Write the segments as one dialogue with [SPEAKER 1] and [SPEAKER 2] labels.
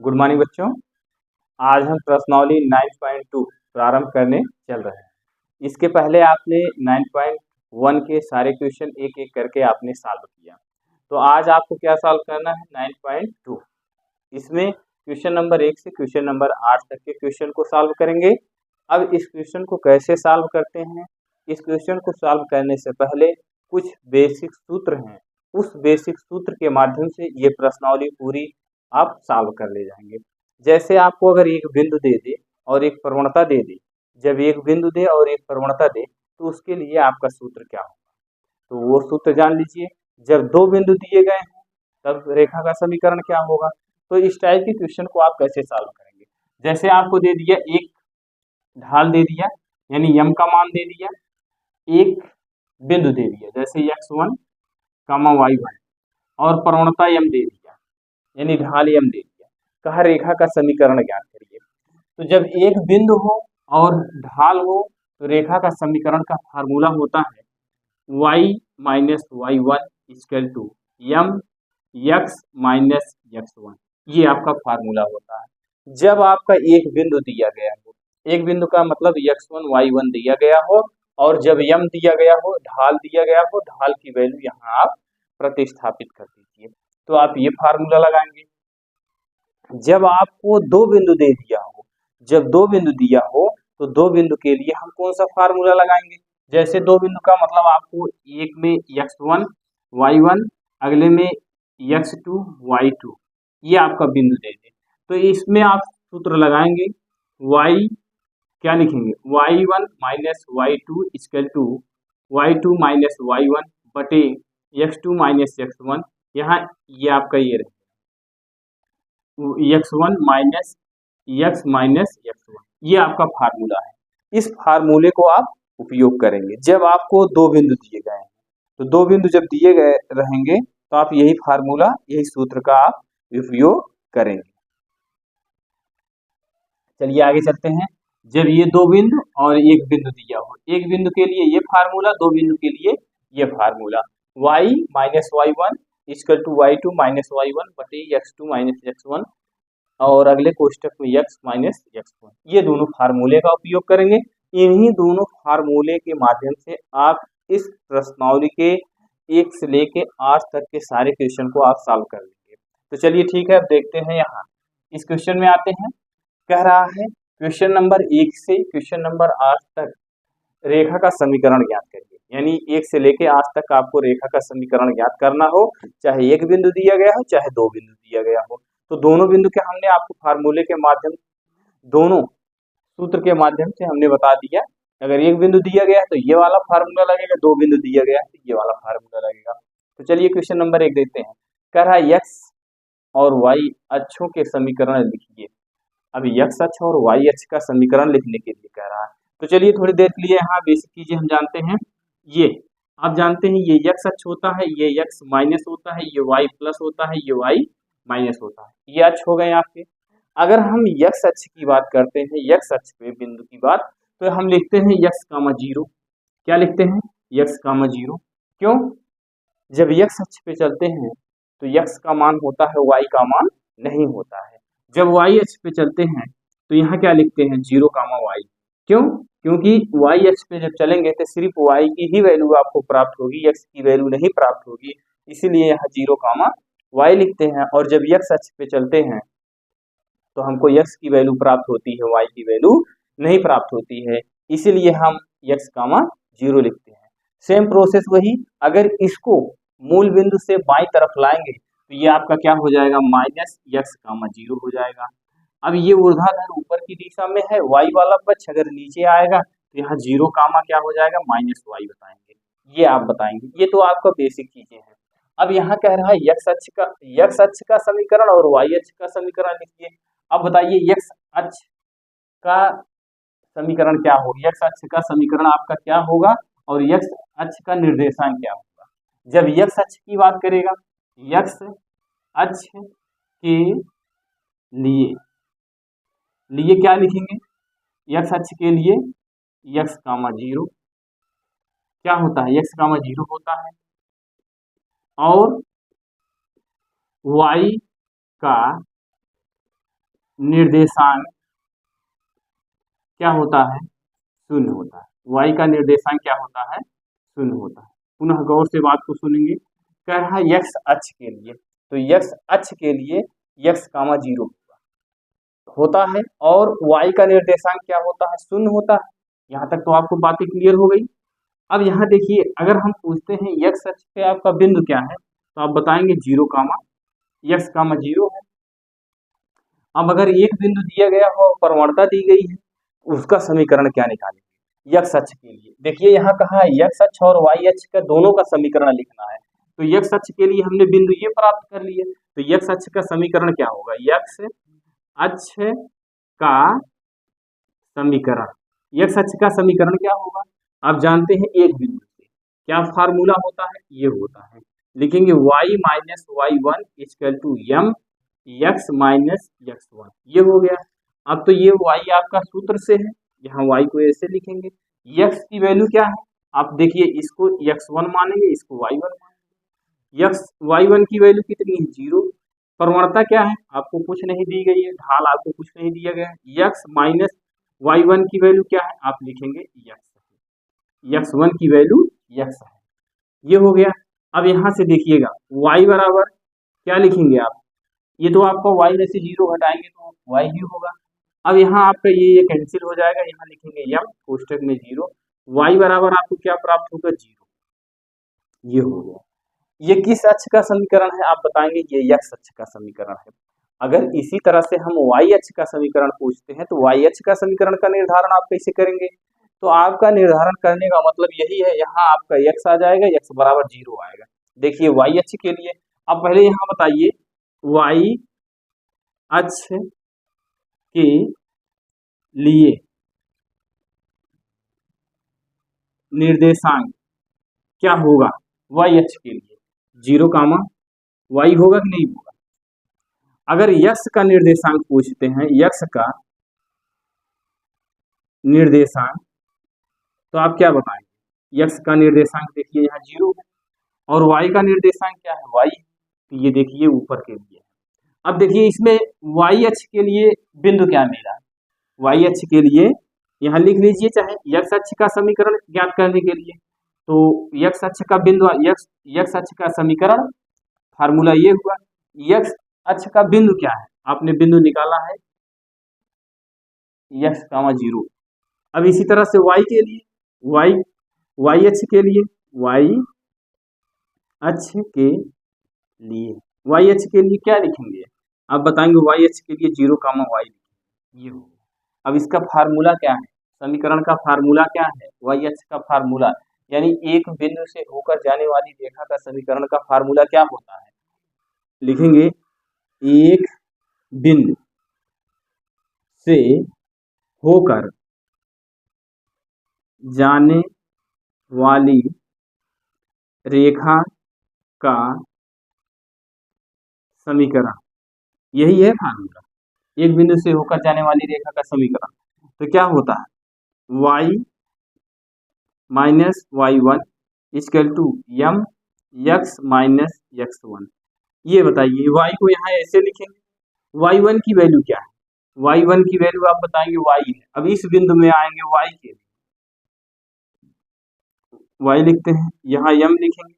[SPEAKER 1] Good morning बच्चों। आज हम प्रश्नावली 9.2 प्रारंभ करने चल रहे हैं। इसके पहले आपने 9.1 के सारे क्वेश्चन एक एक करके आपने सॉल्व किया। तो आज आपको क्या सॉल्व करना है 9.2। इसमें क्वेश्चन नंबर 1 से क्वेश्चन नंबर 8 तक के क्वेश्चन को सॉल्व करेंगे। अब इस क्वेश्चन को कैसे सॉल्व करते हैं, इस क्वेश्चन को सॉल्व करने से पहले कुछ बेसिक सूत्र हैं, उस बेसिक सूत्र के माध्यम से ये प्रश्नावली पूरी आप सॉल्व कर ले जाएंगे। जैसे आपको अगर एक बिंदु दे दे और एक प्रवणता दे दे, जब एक बिंदु दे और एक प्रवणता दे तो उसके लिए आपका सूत्र क्या होगा, तो वो सूत्र जान लीजिए। जब दो बिंदु दिए गए हैं तब रेखा का समीकरण क्या होगा। तो इस टाइप के क्वेश्चन को आप कैसे सॉल्व करेंगे। जैसे आपको दे दिया एक ढाल दे दिया, यानी यम का मान दे दिया, एक बिंदु दे दिया जैसे x1, y1 और प्रवणता यम दे दिया, यानी ढाल यम दे दिया। कहा रेखा का समीकरण ज्ञात करिए। तो जब एक बिंदु हो और ढाल हो तो रेखा का समीकरण का फार्मूला होता है y minus y1 equal to m x minus x1। ये आपका फार्मूला होता है। जब आपका एक बिंदु दिया गया हो, एक बिंदु का मतलब x1 y1 दिया गया हो और जब यम दिया गया हो, ढाल दिया गया हो, ढाल की वैल्यू यहाँ आप प्रतिस्थापित कर दीजिए, तो आप ये फार्मूला लगाएंगे। जब आपको दो बिंदु दे दिया हो, जब दो बिंदु दिया हो तो दो बिंदु के लिए हम कौन सा फार्मूला लगाएंगे। जैसे दो बिंदु का मतलब आपको एक में x1 y1, अगले में x2 y2, ये आपका बिंदु दे दे तो इसमें आप सूत्र लगाएंगे। y क्या लिखेंगे, y1 minus y2 equal to y2 minus y1 बटे x2 माइनस x1। यहाँ ये आपका ये रहेगा x1 minus x minus x1, ये आपका फार्मूला है। इस फार्मूले को आप उपयोग करेंगे जब आपको दो बिंदु दिए गए हैं। तो दो बिंदु जब दिए गए रहेंगे तो आप यही फार्मूला, यही सूत्र का आप उपयोग करेंगे। चलिए आगे चलते हैं। जब ये दो बिंदु और एक बिंदु दिया हो, एक बिंदु के लिए ये फार्मूला, दो बिंदु के लिए ये formula, y minus y1 equal to y2 minus y1 बटे x2 माइनस x1 और अगले कोष्टक में x माइनस x1, ये दोनों फार्मूले का उपयोग करेंगे। इन्हीं दोनों फार्मूले के माध्यम से आप इस प्रश्नावली के 1 से लेके 8 तक के सारे क्वेश्चन को आप सॉल्व कर लेंगे। तो चलिए ठीक है, अब देखते हैं। यहाँ इस क्वेश्चन में आते हैं। कह रहा है क्वेश्चन नंबर 1 से क्वेश्चन नंबर 8 तक रेखा का समीकरण ज्ञात करिए, यानी 1 से लेके 8 तक आपको रेखा का समीकरण ज्ञात करना हो, चाहे एक बिंदु दिया गया हो चाहे दो बिंदु दिया गया हो। तो दोनों बिंदु के हमने आपको फार्मूले के माध्यम, दोनों सूत्र के माध्यम से हमने बता दिया। अगर एक बिंदु दिया गया है तो ये वाला फार्मूला लगेगा, दो बिंदु दिया गया है तो ये वाला फार्मूला लगेगा। तो चलिए क्वेश्चन नंबर 1 देखते हैं। कह रहा है x और y अक्षों के समीकरण लिखिए। अब x अक्ष और y अक्ष का समीकरण लिखने के लिए कह रहा है। तो चलिए थोड़ी देर के लिए यहाँ बेसिक चीजें हम जानते हैं। ये आप जानते हैं ये x अक्ष होता है, ये x माइनस होता है, ये y प्लस होता है, ये y माइनस होता है, ये अक्ष हो गए आपके। अगर हम x अक्ष की बात करते हैं, x अक्ष पे बिंदु की बात, तो हम लिखते हैं x, 0। क्या लिखते हैं, x, 0। क्यों, जब x अक्ष पे चलते हैं तो x का मान होता है, y का मान नहीं होता है। जब y अक्ष पे चलते हैं तो यहाँ क्या लिखते हैं, 0, y। क्यों, क्योंकि y अक्ष पे जब चलेंगे तो सिर्फ y की ही वैल्यू आपको प्राप्त होगी, x की वैल्यू नहीं प्राप्त होगी, इसीलिए यहाँ 0, y लिखते हैं। और जब x अक्ष पे चलते हैं तो हमको x की वैल्यू प्राप्त होती है, y की वैल्यू नहीं प्राप्त होती है, इसीलिए हम x, 0 लिखते हैं। सेम प्रोसेस वही, अगर इसको मूल बिंदु से बाईं तरफ लाएंगे तो ये आपका क्या हो जाएगा, माइनस x, 0 हो जाएगा। अब ये ऊर्ध्वाधर ऊपर की दिशा में है, y वाला पक्ष अगर नीचे आएगा तो यहाँ 0, क्या हो जाएगा, माइनस y बताएंगे, ये आप बताएंगे। ये तो आपका बेसिक चीजें हैं। अब यहाँ कह रहा है x अक्ष का समीकरण और y अक्ष का समीकरण लिखिए। अब बताइए x अक्ष का समीकरण क्या होगा, x अक्ष का समीकरण आपका क्या होगा और x अक्ष का निर्देशांक क्या होगा। जब x अक्ष की बात करेगा, x अक्ष के लिए क्या लिखेंगे, x अक्ष के लिए x, 0 क्या होता है, x, 0 होता है और y का निर्देशांक क्या होता है, शून्य होता है। y का निर्देशांक क्या होता है, शून्य होता है। पुनः गौर से बात को सुनेंगे। कह रहा है x अक्ष के लिए, तो x अक्ष के लिए x, 0 होता है और y का निर्देशांक क्या होता है, शून्य होता है। यहाँ तक तो आपको बातें क्लियर हो गई। अब यहाँ देखिए, अगर हम पूछते हैं x अक्ष पे आपका बिंदु क्या है, तो आप बताएंगे 0, x, 0 है। अब अगर एक बिंदु दिया गया हो, प्रवणता दी गई है, उसका समीकरण क्या निकालेंगे x अक्ष के लिए। देखिए यहाँ कहा है x अक्ष और y अक्ष का दोनों का समीकरण लिखना है। तो x अक्ष के लिए हमने बिंदु ये प्राप्त कर लिया, तो x अक्ष का समीकरण क्या होगा, x अक्ष का समीकरण, x अक्ष का समीकरण क्या होगा, आप जानते हैं एक बिंदु से क्या फार्मूला होता है, ये होता है, लिखेंगे y minus y1 equal to m x minus x1, ये हो गया। अब तो ये y आपका सूत्र से है, यहाँ y को ऐसे लिखेंगे। x की वैल्यू क्या है, आप देखिए इसको x1 मानेंगे, इसको y1 मानेंगे। y1 की वैल्यू कितनी है, 0। प्रवणता क्या है, आपको कुछ नहीं दी गई है, ढाल आपको कुछ नहीं दिया गया है। x माइनस y1 की वैल्यू क्या है, आप लिखेंगे x1 की वैल्यू x है, ये हो गया। अब यहाँ से देखिएगा y बराबर क्या लिखेंगे आप, ये तो आपका y में से 0 हटाएंगे तो y ही होगा। अब यहाँ आपका ये कैंसिल हो जाएगा, यहाँ लिखेंगे m कोष्टक में 0, y बराबर आपको क्या प्राप्त होगा, 0, ये हो गया। ये किस अक्ष का समीकरण है, आप बताएंगे ये x अक्ष का समीकरण है। अगर इसी तरह से हम y अक्ष का समीकरण पूछते हैं तो y अक्ष का समीकरण का निर्धारण आप कैसे करेंगे, तो आपका निर्धारण करने का मतलब यही है, यहाँ आपका x आ जाएगा, x बराबर 0 आएगा। देखिए y अक्ष के लिए, अब पहले यहाँ बताइए y अक्ष के लिए निर्देशांक क्या होगा, y अक्ष के लिए 0, y होगा कि नहीं होगा। अगर x का निर्देशांक पूछते हैं, x का निर्देशांक, तो आप क्या बताएंगे, x का निर्देशांक देखिए यहाँ 0 है और y का निर्देशांक क्या है, y, तो ये देखिए ऊपर के लिए। अब देखिए इसमें y अक्ष के लिए बिंदु क्या मिला, y अक्ष के लिए यहाँ लिख लीजिए, चाहे x अक्ष का समीकरण ज्ञात करने के लिए, तो x अक्ष का बिंदु, x अक्ष का समीकरण फार्मूला ये हुआ, x अक्ष का बिंदु क्या है, आपने बिंदु निकाला है x, 0। अब इसी तरह से y के लिए, y अक्ष के लिए, y अक्ष के लिए, y अक्ष के लिए क्या लिखेंगे, आप बताएंगे y अक्ष के लिए 0, y, ये हो। अब इसका फार्मूला क्या है, समीकरण का फार्मूला क्या है, y अक्ष का फार्मूला, यानी एक बिंदु से होकर जाने वाली रेखा का समीकरण का फार्मूला क्या होता है, लिखेंगे एक बिंदु से होकर जाने वाली रेखा का समीकरण, यही है फार्मूला, एक बिंदु से होकर जाने वाली रेखा का समीकरण। तो क्या होता है, y minus y1 equal to m x minus x1। ये बताइए y को यहाँ ऐसे लिखेंगे, y1 की वैल्यू क्या है, y1 की वैल्यू आप बताएंगे y है। अब इस बिंदु में आएंगे y के लिए, y लिखते हैं, यहाँ m लिखेंगे,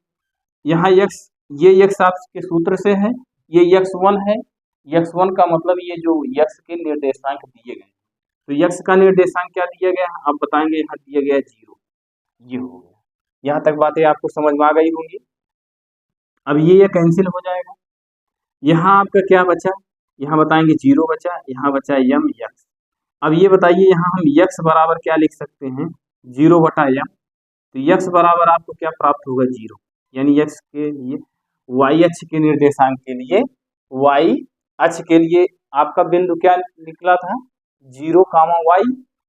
[SPEAKER 1] यहाँ x, ये x आपके सूत्र से है, ये x1 है, x1 का मतलब ये जो x के निर्देशांक दिए गए, तो x का निर्देशांक क्या दिया गया है, आप बताएंगे यहाँ दिया गया 0, ये हो गया। यहाँ तक बातें आपको समझ में आ गई होंगी। अब ये कैंसिल हो जाएगा, यहाँ आपका क्या बचा, यहाँ बताएंगे 0 बचा, यहाँ बचा m x। अब ये बताइए यहाँ हम x बराबर क्या लिख सकते हैं, 0/m, तो x बराबर आपको क्या प्राप्त होगा, 0, यानी x के लिए, y अक्ष के निर्देशांक के लिए, y अक्ष के लिए आपका बिंदु क्या निकला था, 0, y।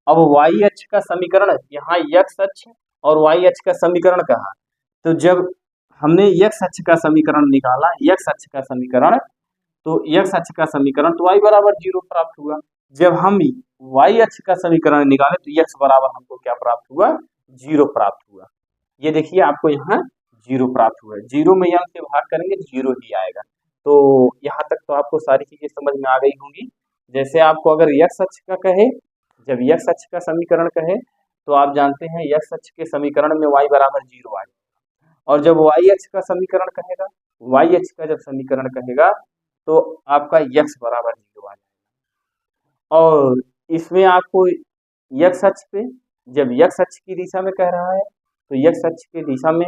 [SPEAKER 1] अब y अक्ष का समीकरण, यहाँ x अक्ष और y अक्ष का समीकरण कहा, तो जब हमने x अक्ष का समीकरण निकाला, x अक्ष का समीकरण, तो x अक्ष का समीकरण, तो y बराबर 0 प्राप्त हुआ। जब हम y अक्ष का समीकरण निकाले तो x बराबर हमको क्या प्राप्त हुआ, 0 प्राप्त हुआ। ये देखिए आपको यहाँ 0 प्राप्त हुआ, 0 में m से भाग करेंगे तो 0 ही आएगा। तो यहाँ तक तो आपको सारी चीजें समझ में आ गई होंगी। जैसे आपको अगर यक्स अक्ष का कहे, जब यक्स अक्ष का समीकरण कहे तो आप जानते हैं यक्स अक्ष के समीकरण में y बराबर 0 आएगा, और जब y अक्ष का समीकरण कहेगा, y अक्ष का जब समीकरण कहेगा तो आपका यक्स बराबर 0 आ जाएगा। और इसमें आपको यक्स अक्ष पे, जब यक्स अक्ष की दिशा में कह रहा है तो यक्स अक्ष की दिशा में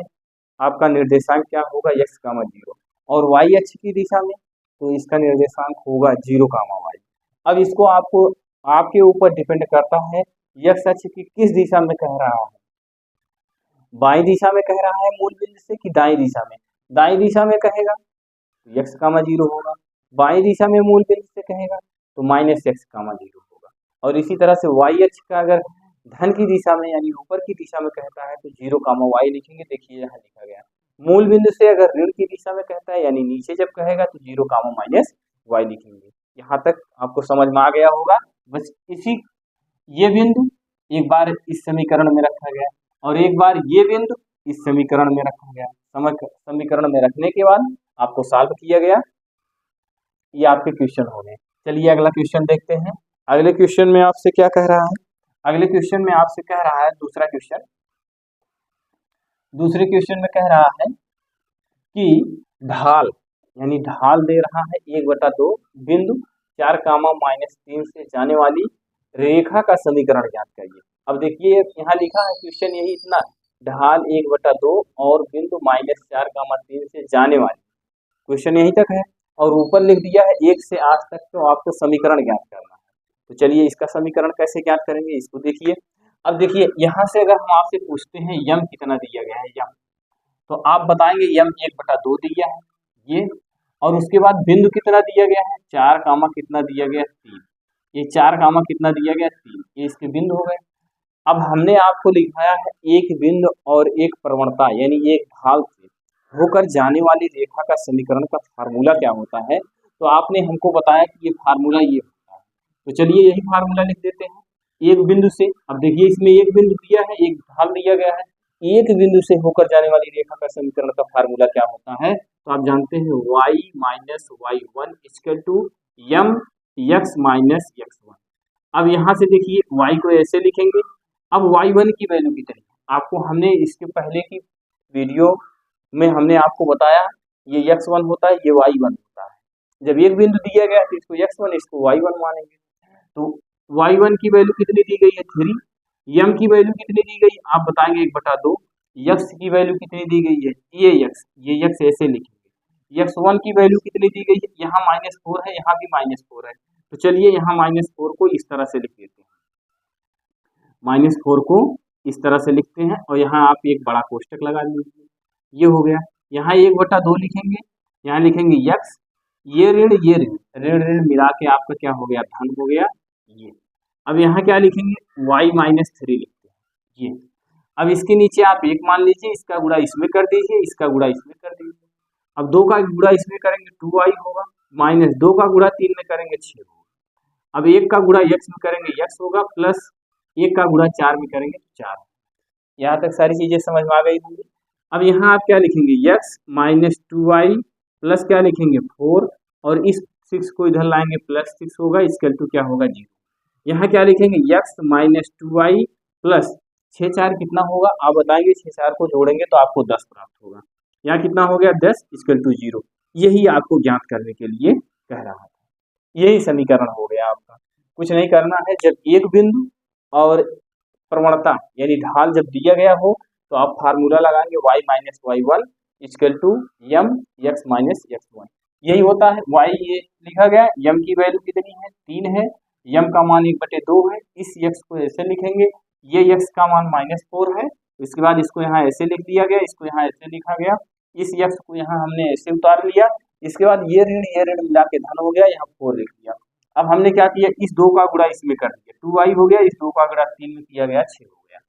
[SPEAKER 1] आपका निर्देशांक क्या होगा, यक्स कामा 0, और वाई अक्ष की दिशा में तो इसका निर्देशांक होगा 0 कामा वाई। अब इसको आपको आपके ऊपर डिपेंड करता है यक्स अक्ष की किस दिशा में कह रहा है, बाई दिशा में कह रहा है मूल बिंदु से कि दाई दिशा में। दाई दिशा में कहेगा तो यक्स कामा 0 होगा, बाई दिशा में मूल बिंदु से कहेगा तो माइनस यक्स कामा 0 होगा। और इसी तरह से वाई अक्ष का अगर धन की दिशा में यानी ऊपर की दिशा में कहता है तो 0 कामा वाई लिखेंगे। देखिए यहाँ लिखा गया। मूल बिंदु से अगर ऋण की दिशा में कहता है यानी नीचे जब कहेगा तो 0 कामा माइनस वाई लिखेंगे। यहाँ तक आपको समझ में आ गया होगा। बस ये बिंदु एक बार इस समीकरण में रखा गया और एक बार ये बिंदु इस समीकरण में रखा गया। समीकरण में रखने के बाद आपको सॉल्व किया गया। ये आपके क्वेश्चन हो गए। चलिए अगला क्वेश्चन देखते हैं। अगले क्वेश्चन में आपसे क्या कह रहा है, अगले क्वेश्चन में आपसे कह रहा है दूसरे क्वेश्चन में कह रहा है कि ढाल यानी ढाल दे रहा है 1/2 बिंदु 4 कामा -3 से जाने वाली रेखा का समीकरण ज्ञात करिए। अब देखिए यहाँ लिखा है क्वेश्चन यही इतना, ढाल 1/2 और बिंदु -4 कामा 3 से जाने वाली, क्वेश्चन यहीं तक है और ऊपर लिख दिया है 1 से 8 तक, तो आपको समीकरण ज्ञात करना है। तो चलिए इसका समीकरण कैसे ज्ञात करेंगे इसको देखिए। अब देखिए यहाँ से अगर हम आपसे पूछते हैं यम कितना दिया गया है, यम, तो आप बताएंगे यम 1/2 दिया है ये, और उसके बाद बिंदु कितना दिया गया है 4 कामा कितना दिया गया 3, ये 4 कामा कितना दिया गया 3, ये इसके बिंदु हो गए। अब हमने आपको लिखाया है एक बिंदु और एक प्रवणता यानी एक ढाल से होकर जाने वाली रेखा का समीकरण का फार्मूला क्या होता है, तो आपने हमको बताया कि ये फार्मूला ये होता है। तो चलिए यही फार्मूला लिख देते हैं एक बिंदु से। अब देखिए इसमें एक बिंदु दिया है, एक ढाल दिया गया है, एक बिंदु से होकर जाने वाली रेखा का समीकरण का फार्मूला क्या होता है, तो आप जानते हैं y minus y1 equal to m x minus x1। अब यहाँ से देखिए y को ऐसे लिखेंगे। अब y1 की वैल्यू कितनी, आपको हमने इसके पहले की वीडियो में हमने आपको बताया ये x1 होता है, ये y1 होता है। जब एक बिंदु दिया गया तो इसको x1 इसको y1 मानेंगे। तो y1 की वैल्यू कितनी दी गई है 3, यम की वैल्यू कितनी दी गई आप बताएंगे 1/2, यक्स की वैल्यू कितनी दी गई है ये यक्स ऐसे लिखेंगे। x1 की वैल्यू कितनी दी गई है, यहाँ -4 है, यहाँ भी -4 है, तो चलिए यहाँ -4 को इस तरह से लिख देते हैं, -4 को इस तरह से लिखते हैं और यहाँ आप एक बड़ा कोष्टक लगा लीजिए, ये हो गया। यहाँ 1/2 लिखेंगे, यहाँ लिखेंगे यक्स, ये ऋण मिला के आपका क्या हो गया धन हो गया ये। अब यहाँ क्या लिखेंगे y -3 लिखते हैं ये। अब इसके नीचे आप 1 मान लीजिए, इसका गुणा इसमें कर दीजिए, इसका गुणा इसमें कर दीजिए। अब 2 का गुणा इसमें करेंगे 2y होगा, -2 का गुणा 3 में करेंगे 6 होगा। अब 1 का गुणा x में करेंगे x होगा, प्लस 1 का गुणा 4 में करेंगे तो 4। यहाँ तक सारी चीजें समझ में आ गई होंगी। अब यहाँ आप क्या लिखेंगे x -2y प्लस क्या लिखेंगे 4, और इस 6 को इधर लाएंगे प्लस 6 होगा, इक्वल टू क्या होगा 0। यहाँ क्या लिखेंगे x -2y प्लस 6 4 कितना होगा आप बताएंगे, 6 4 को जोड़ेंगे तो आपको 10 प्राप्त होगा। यहाँ कितना हो गया 10 इक्वल टू 0। यही आपको ज्ञात करने के लिए कह रहा था, यही समीकरण हो गया आपका। कुछ नहीं करना है, जब एक बिंदु और प्रवणता यानी ढाल जब दिया गया हो तो आप फार्मूला लगाएंगे y -y1 equal to m x minus x1। यही होता है। y ये लिखा गया, यम की वैल्यू कितनी है 3 है, यम का मान 1/2 है, इस x को ऐसे लिखेंगे, ये x का मान -4 है, इसके बाद इसको यहाँ ऐसे लिख दिया गया, इसको यहाँ ऐसे लिखा गया, इस x को यहाँ हमने ऐसे उतार लिया, इसके बाद ये ऋण मिला के धन हो गया, यहाँ 4 लिख दिया। अब हमने क्या किया, इस 2 का गुणा इसमें कर दिया 2y हो गया, इस 2 का गुणा 3 में किया गया 6 हो गया,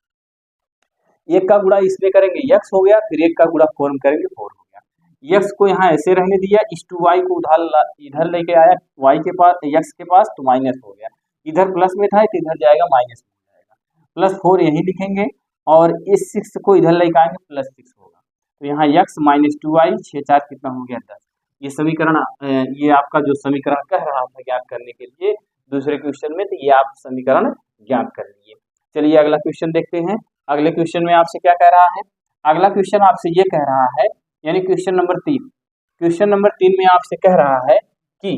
[SPEAKER 1] 1 का गुणा इसमें करेंगे x हो गया, फिर 1 का गुणा 4 में करेंगे 4 हो गया। x को यहाँ ऐसे रहने दिया, इस 2y को इधर लेके आया y के पास x के पास तो माइनस हो गया, इधर प्लस में था तो इधर जाएगा माइनस में हो जाएगा, प्लस 4 यही लिखेंगे और इस 6 को इधर लेके आएंगे प्लस 6 होगा। तो यहाँ x -2y 6 4 कितना हो गया 10। ये समीकरण ये आपका जो समीकरण कह रहा था ज्ञात करने के लिए दूसरे क्वेश्चन में, तो ये आप समीकरण ज्ञात कर लीजिए। चलिए अगला क्वेश्चन देखते हैं। अगले क्वेश्चन में आपसे क्या कह रहा है, अगला क्वेश्चन आपसे ये कह रहा है, यानी क्वेश्चन नंबर 3, क्वेश्चन नंबर 3 में आपसे कह रहा है कि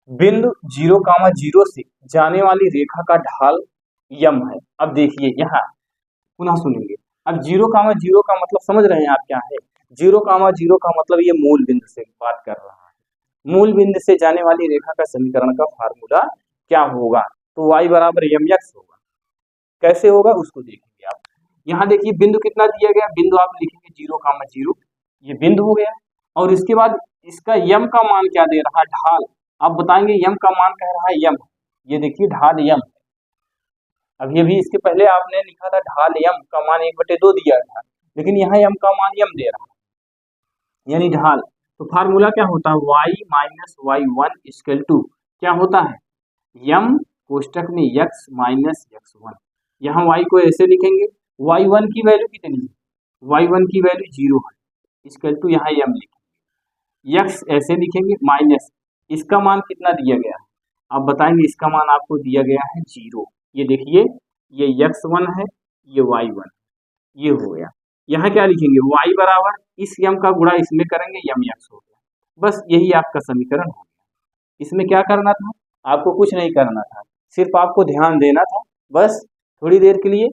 [SPEAKER 1] बिंदु 0,0 से जाने वाली रेखा का ढाल यम है। अब देखिए यहाँ पुनः सुनेंगे। अब 0,0 का मतलब समझ रहे हैं आप क्या है? 0,0 का मतलब ये मूल बिंदु से बात कर रहा है। मूल बिंदु से जाने वाली रेखा का समीकरण का फार्मूला क्या होगा? तो y बराबर mx होगा। कैसे होगा उसको देखेंगे आप। यहाँ देखिए बिंदु कितना दिया गया, बिंदु आप लिखेंगे 0,0, ये बिंदु हो गया। और इसके बाद इसका यम का मान क्या दे रहा है, ढाल। आप बताएंगे यम का मान कह रहा है यम, ये देखिए ढाल यम। अब ये भी इसके पहले आपने लिखा था ढाल यम का मान 1/2 दिया था, लेकिन यहाँ यम का मान यम दे रहा है यानी ढाल। तो फार्मूला क्या होता है, y minus y1 equal to क्या होता है, यम कोष्टक में x माइनस x1। यहाँ y को ऐसे लिखेंगे, y1 की वैल्यू कितनी है, y1 की वैल्यू 0 है, इक्वल टू यहाँ यम लिखेंगे, x ऐसे लिखेंगे माइनस इसका मान कितना दिया गया है, आप बताएंगे इसका मान आपको दिया गया है 0। ये देखिए ये x1 है, ये y1, ये हो गया। यहाँ क्या लिखेंगे, y बराबर इस यम का गुणा इसमें करेंगे, यम x हो गया। बस यही आपका समीकरण हो गया। इसमें क्या करना था, आपको कुछ नहीं करना था, सिर्फ आपको ध्यान देना था। बस थोड़ी देर के लिए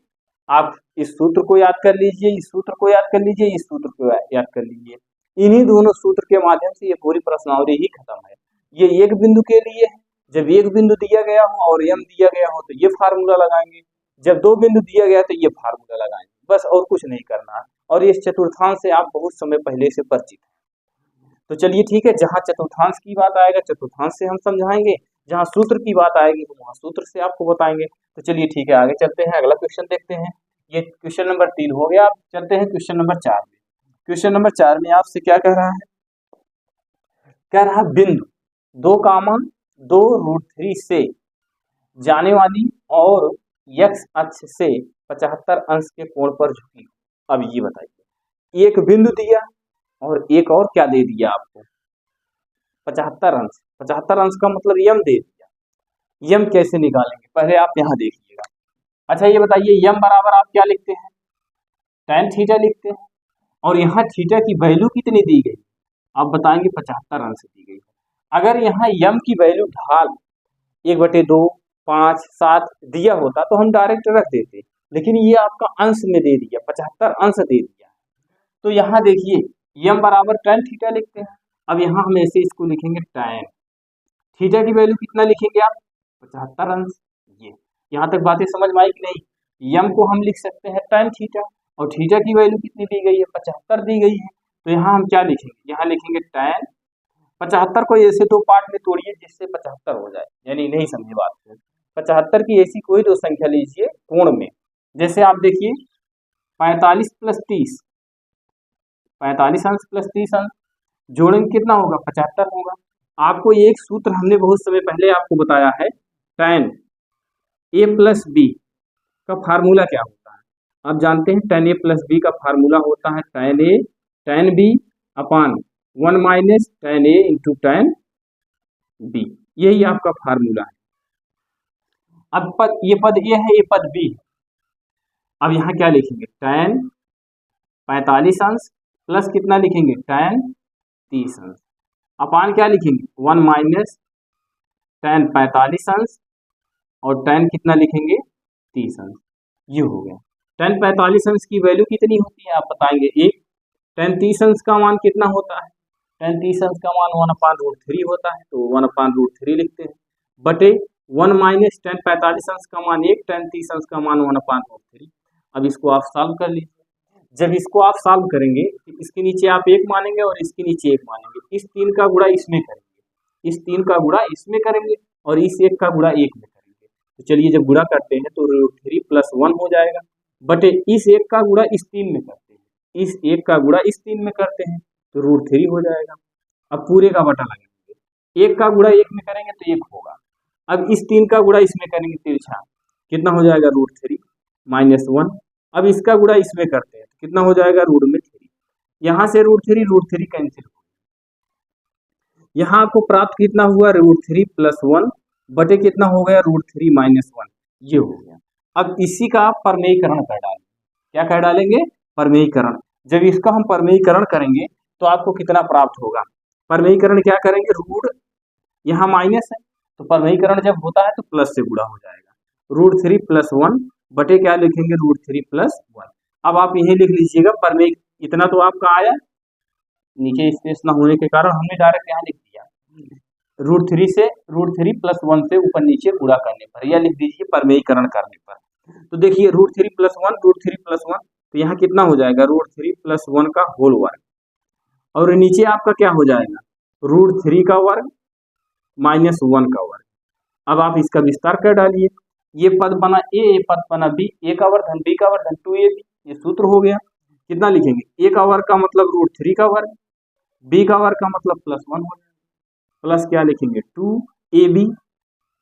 [SPEAKER 1] आप इस सूत्र को याद कर लीजिए, इस सूत्र को याद कर लीजिए, इस सूत्र को याद कर लीजिए। इन्हीं दोनों सूत्र के माध्यम से ये पूरी प्रश्नावली ही खत्म है। ये एक बिंदु के लिए है, जब एक बिंदु दिया गया हो और यम दिया गया हो तो ये फार्मूला लगाएंगे, जब दो बिंदु दिया गया तो ये फार्मूला लगाएंगे, बस और कुछ नहीं करना है। और इस चतुर्थांश से आप बहुत समय पहले से परिचित हैं। तो चलिए ठीक है, जहाँ चतुर्थांश की बात आएगा चतुर्थांश से हम समझाएंगे, जहाँ सूत्र की बात आएगी तो वहाँ सूत्र से आपको बताएंगे। तो चलिए ठीक है, आगे चलते हैं, अगला क्वेश्चन देखते हैं। ये क्वेश्चन नंबर 3 हो गया। आप चलते हैं क्वेश्चन नंबर 4 में। क्वेश्चन नंबर 4 में आपसे क्या कह रहा है, कह रहा बिंदु 2,2√3 से जाने वाली और x अक्ष से 75 अंश के कोण पर झुकी। अब ये बताइए, एक बिंदु दिया और एक और क्या दे दिया आपको, 75 अंश। 75 अंश का मतलब यम दे दिया। यम कैसे निकालेंगे, पहले आप यहाँ देखिएगा। अच्छा ये बताइए यम बराबर आप क्या लिखते हैं, tan थीटा लिखते हैं, और यहाँ थीटा की वैल्यू कितनी दी गई, आप बताएंगे 75 अंश दी गई। अगर यहाँ यम की वैल्यू ढाल 1/2, 5, 7 दिया होता तो हम डायरेक्ट रख देते, लेकिन ये आपका अंश में दे दिया, 75 अंश दे दिया। तो यहाँ देखिए यम बराबर tan थीटा लिखते हैं। अब यहाँ हम ऐसे इसको लिखेंगे tan थीटा की वैल्यू कितना लिखेंगे आप, 75 अंश। ये यहाँ तक बातें समझ में आई कि नहीं। यम को हम लिख सकते हैं tan थीटा, और थीटा की वैल्यू कितनी दी गई है, 75 दी गई है। तो यहाँ हम क्या लिखेंगे, यहाँ लिखेंगे tan 75 को ऐसे दो पार्ट में तोड़िए जिससे 75 हो जाए, यानी नहीं समझे बात को। 75 की ऐसी कोई दो संख्या लीजिए कोण में, जैसे आप देखिए 45 प्लस 30, 45 अंश प्लस 30 अंश जोड़ेंगे कितना होगा, 75 होगा। आपको एक सूत्र हमने बहुत समय पहले आपको बताया है, tan a प्लस बी का फार्मूला क्या होता है, आप जानते हैं tan a प्लस बी का फार्मूला होता है tan a tan b upon 1 minus tan a into tan b, यही आपका फार्मूला है। अब ये पद ए है, ये पद बी है। अब यहाँ क्या लिखेंगे, tan 45 अंश प्लस कितना लिखेंगे, tan 30 अंश अपान क्या लिखेंगे, 1 माइनस tan 45 अंश और tan कितना लिखेंगे, 30 अंश। ये हो गया। tan 45 अंश की वैल्यू कितनी होती है, आप बताएंगे 1। tan 30 अंश का मान कितना होता है, tan 30 अंश का मान 1/√3 होता है, तो 1/√3 लिखते हैं, बटे 1 माइनस tan 45 अंश का मान 1, tan 30 अंश का मान 1/√3। अब इसको आप सॉल्व कर लीजिए। जब इसको आप सॉल्व करेंगे तो इसके नीचे आप 1 मानेंगे और इसके नीचे 1 मानेंगे, इस 3 का गुणा इसमें करेंगे, इस 3 का गुणा इसमें करेंगे और इस 1 का गुणा 1 में करेंगे। तो चलिए जब गुणा करते हैं तो √3 + 1 हो जाएगा, बटे इस 1 का गुणा इस 3 में करते हैं, इस 1 का गुणा इस 3 में करते हैं तो √3 हो जाएगा। अब पूरे का बटा लगाएंगे, 1 का गुणा 1 में करेंगे तो 1 होगा। अब इस 3 का गुणा इसमें करेंगे तिरछा, कितना हो जाएगा, √3 - 1। अब इसका गुणा इसमें करते हैं तो कितना हो जाएगा, √3। यहाँ से √3 कैंसिल हो, यहाँ आपको प्राप्त कितना हुआ, √3 + 1 बटे कितना हो गया √3 माइनस 1, ये हो गया। अब इसी का आप परमेयीकरण कर डालेंगे। क्या कर डालेंगे? परमेयीकरण। जब इसका हम परमेयीकरण करेंगे तो आपको कितना प्राप्त होगा? परमेयीकरण क्या करेंगे? रूट यहाँ माइनस है तो परमेयीकरण जब होता है तो प्लस से गुणा हो जाएगा। √3 प्लस 1 बटे क्या लिखेंगे? √3 प्लस 1। अब आप यही लिख लीजिएगा परमेय, इतना तो आपका आया, नीचे स्पेस ना होने के कारण हमने डायरेक्ट यहाँ लिख दिया। √3 प्लस 1 से ऊपर नीचे गुणा करने पर, या लिख दीजिए परमेयीकरण करने पर। तो देखिए √3 प्लस 1, √3 प्लस 1, तो यहाँ कितना हो जाएगा? √3 प्लस 1 का होल वर्ग, और नीचे आपका क्या हो जाएगा? √3 का वर्ग माइनस 1 का वर्ग। अब आप इसका विस्तार कर डालिए, ये पद बना ए, ये पद बना बी, ए का वर्धन बी का वर्धन 2ab, ये सूत्र हो गया। कितना लिखेंगे? ए का वर्ग का मतलब √3 का वर्ग, बी का वर्ग का मतलब प्लस 1 हो जाएगा, प्लस क्या लिखेंगे? 2ab,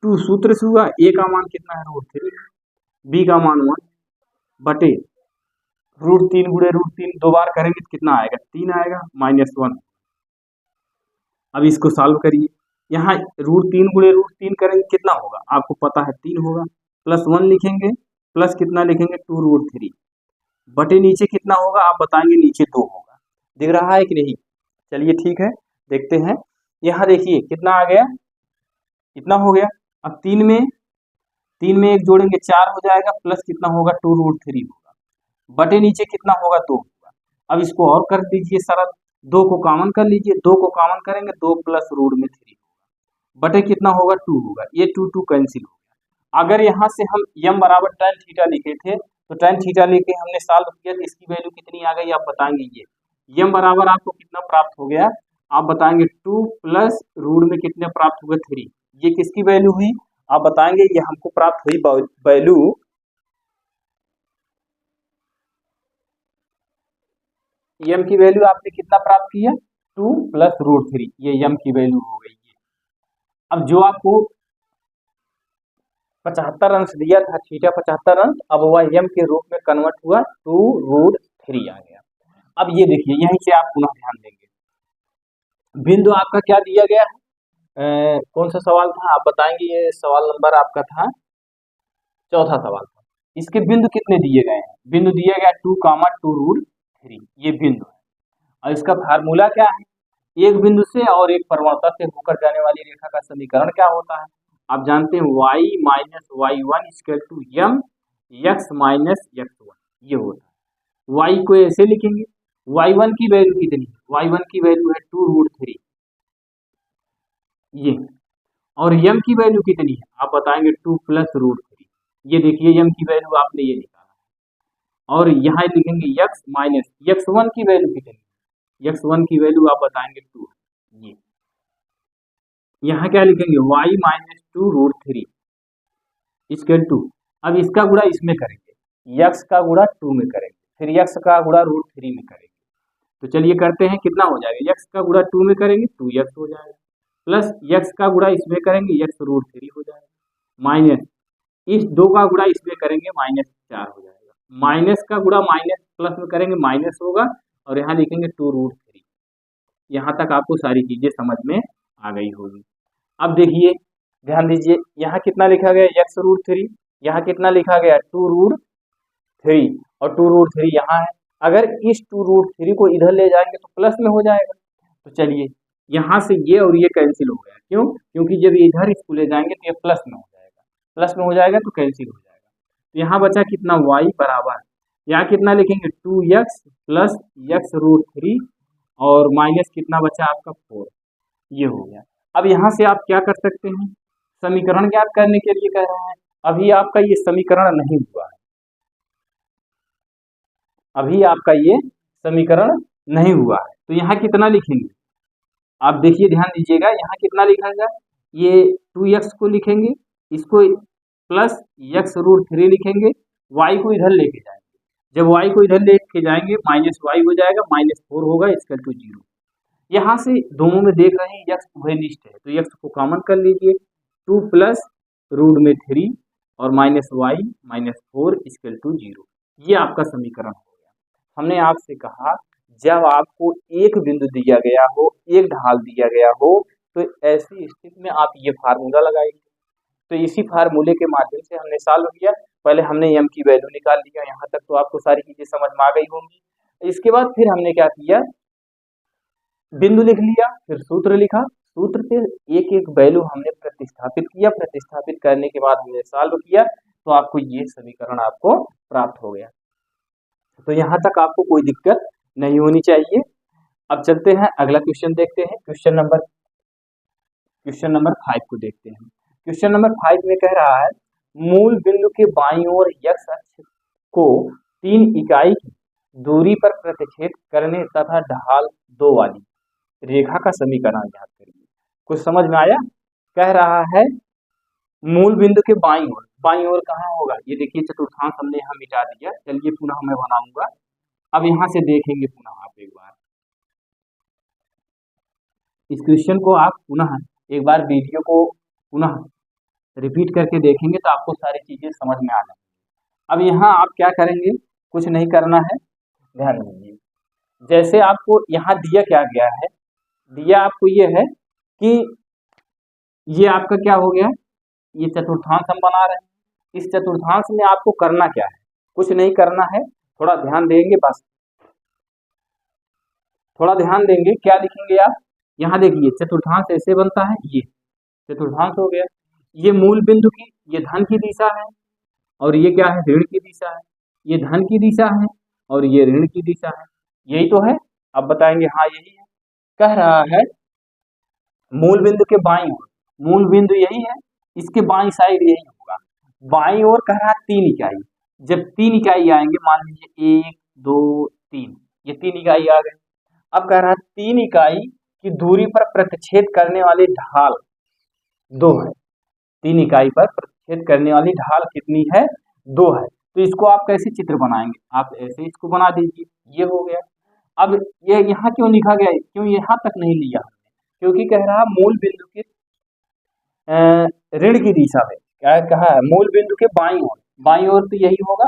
[SPEAKER 1] 2 सूत्र से हुआ, ए का मान कितना है? √3, बी का मान 1 बटे √3 गुणे √3 दो बार करेंगे तो कितना आएगा? 3 आएगा माइनस 1। अब इसको सॉल्व करिए, यहाँ √3 गुणे √3 करेंगे कितना होगा? आपको पता है 3 होगा, प्लस 1 लिखेंगे, प्लस कितना लिखेंगे? 2√3 बटे नीचे कितना होगा आप बताएंगे? नीचे 2 होगा। दिख रहा है कि नहीं? चलिए ठीक है, देखते हैं। यहाँ देखिए कितना आ गया, इतना हो गया। अब 3 में एक जोड़ेंगे 4 हो जाएगा, प्लस कितना होगा? 2√3 होगा, बटे नीचे कितना होगा? 2 होगा। अब इसको और कर दीजिए सरल, 2 को कॉमन कर लीजिए, 2 को कॉमन करेंगे 2 प्लस √3 होगा, बटे कितना होगा? 2 होगा, ये 2 कैंसिल हो गया। अगर यहाँ से हम m बराबर tan थीटा लिखे थे तो tan थीटा लेके हमने सॉल्व किया तो इसकी वैल्यू कितनी आ गई आप बताएंगे? ये m बराबर आपको कितना प्राप्त हो गया आप बताएंगे? 2 प्लस रूट में कितने प्राप्त हुए? 3। ये किसकी वैल्यू हुई आप बताएंगे? ये हमको प्राप्त हुई वैल्यू m की वैल्यू आपने कितना प्राप्त किया? 2 प्लस √3, ये m की वैल्यू हो गई है। अब जो आपको 75 अंश दिया था, थीटा 75 अंश, अब वह m के रूप में कन्वर्ट हुआ 2√3 आ गया। अब ये देखिए यहीं से आप पुनः ध्यान देंगे, बिंदु आपका क्या दिया गया है? कौन सा सवाल था आप बताएंगे? ये सवाल नंबर आपका था, चौथा सवाल था। इसके बिंदु कितने दिए गए हैं? बिंदु दिया गया 2, 2√3, ये बिंदु है। और इसका फार्मूला क्या है? एक बिंदु से और एक परवलता से होकर जाने वाली रेखा का समीकरण क्या होता है? आप जानते हैं y minus y1 equal to m x minus x1, ये होता है। y को ऐसे लिखेंगे, y1 की वैल्यू कितनी है? y1 की वैल्यू है 2√3 ये, और m की वैल्यू कितनी है आप बताएंगे? 2 प्लस √3, ये देखिए m की वैल्यू आपने ये निकाला है। और यहाँ लिखेंगे x माइनस x1 की वैल्यू कितनी है? x1 की वैल्यू आप बताएंगे 2, ये यहाँ क्या लिखेंगे? y माइनस 2√3 इक्वल टू, अब इसका गुणा इसमें करेंगे, x का गुणा 2 में करेंगे, फिर x का गुणा √3 में करेंगे। तो चलिए करते हैं, कितना हो जाएगा? x का गुणा 2 में करेंगे 2x हो जाएगा, प्लस x का गुणा इसमें करेंगे x √3 हो जाएगा, माइनस इस 2 का गुणा इसमें करेंगे माइनस 4 हो जाएगा, माइनस का गुणा माइनस प्लस में करेंगे माइनस होगा, और यहाँ लिखेंगे 2√3। यहाँ तक आपको सारी चीजें समझ में आ गई होगी। अब देखिए ध्यान दीजिए, यहाँ कितना लिखा गया? x √3, यहाँ कितना लिखा गया? 2√3, और 2√3 यहाँ है। अगर इस 2√3 को इधर ले जाएंगे तो प्लस में हो जाएगा। तो चलिए यहाँ से ये और ये कैंसिल हो गया, क्यों? क्योंकि जब इधर इसको ले जाएंगे तो ये प्लस में हो जाएगा, प्लस में हो जाएगा तो कैंसिल हो जाएगा। तो यहाँ बचा कितना? y बराबर, यहाँ कितना लिखेंगे? 2x प्लस x √3, और माइनस कितना बचा आपका? 4, ये हो गया। अब यहाँ से आप क्या कर सकते हैं? समीकरण ज्ञात करने के लिए कह रहे हैं। अभी आपका ये समीकरण नहीं हुआ है, अभी आपका ये समीकरण नहीं हुआ है, तो यहाँ कितना लिखेंगे आप देखिए, ध्यान दीजिएगा, यहाँ कितना लिखेगा? ये 2x को लिखेंगे, इसको प्लस x √3 लिखेंगे, y को इधर लेके जाएंगे, जब y को इधर लेके जाएंगे माइनस y हो जाएगा, -4 होगा इक्वल टू 0। यहाँ से दोनों में देख रहे हैं x उभयनिष्ठ है, तो x को कॉमन कर लीजिए, 2 प्लस √3 और माइनस y -4 इक्वल टू 0, ये आपका समीकरण हो गया। हमने आपसे कहा जब आपको एक बिंदु दिया गया हो, एक ढाल दिया गया हो, तो ऐसी स्थिति में आप ये फार्मूला लगाएंगे। तो इसी फार्मूले के माध्यम से हमने सॉल्व किया। पहले हमने m की वैल्यू निकाल लिया, यहाँ तक तो आपको सारी चीजें समझ में आ गई होंगी। इसके बाद फिर हमने क्या किया, बिंदु लिख लिया, फिर सूत्र लिखा, सूत्र से एक एक वैल्यू हमने प्रतिस्थापित किया, प्रतिस्थापित करने के बाद हमने सॉल्व किया, तो आपको ये समीकरण आपको प्राप्त हो गया। तो यहाँ तक आपको कोई दिक्कत नहीं होनी चाहिए। अब चलते हैं अगला क्वेश्चन देखते हैं। क्वेश्चन नंबर 5 को देखते हैं। क्वेश्चन नंबर 5 में कह रहा है मूल बिंदु के बाईं ओर x अक्ष को 3 इकाई की दूरी पर प्रतिच्छेद करने तथा ढाल 2 वाली रेखा का समीकरण ज्ञात करिए। कुछ समझ में आया? कह रहा है मूल बिंदु के बाईं ओर कहाँ होगा? ये देखिए चतुर्थांश हमने यहाँ मिटा दिया। चलिए पुनः मैं बनाऊंगा। अब यहाँ से देखेंगे पुनः आप एक बार इस क्वेश्चन को, आप पुनः एक बार वीडियो को पुनः रिपीट करके देखेंगे तो आपको सारी चीजें समझ में आ जाएंगी। अब यहाँ आप क्या करेंगे, कुछ नहीं करना है, ध्यान दीजिए। जैसे आपको यहाँ दिया क्या गया है, दिया आपको ये है कि ये आपका क्या हो गया, ये चतुर्थांश हम बना रहे हैं। इस चतुर्थांश में आपको करना क्या है, कुछ नहीं करना है, थोड़ा ध्यान देंगे, बस थोड़ा ध्यान देंगे। क्या लिखेंगे आप, यहाँ देखिए चतुर्थांश ऐसे बनता है, ये चतुर्थांश हो गया। ये मूल बिंदु की, ये धन की दिशा है, और ये क्या है, ऋण की दिशा है। ये धन की दिशा है और ये ऋण की दिशा है, यही तो है। अब बताएंगे हाँ यही है। कह रहा है मूल बिंदु के बाईं ओर, मूल बिंदु यही है, इसके बाईं साइड यही होगा। बाईं ओर कह रहा है 3 इकाई। जब 3 इकाई आएंगे, मान लीजिए 1 2 3, ये 3 इकाई आ गए। अब कह रहा है 3 इकाई की दूरी पर प्रतिच्छेद करने वाली ढाल 2 है। 3 इकाई पर प्रतिच्छेद करने वाली ढाल कितनी है, 2 है। तो इसको आप कैसे चित्र बनाएंगे, आप ऐसे इसको बना दीजिए, ये हो गया। अब ये यहाँ क्यों लिखा गया है, क्यों यहाँ तक नहीं लिया, क्योंकि कह रहा मूल बिंदु के ऋण की दिशा में, क्या कहा है, मूल बिंदु के बाईं ओर, बाईं ओर तो यही होगा।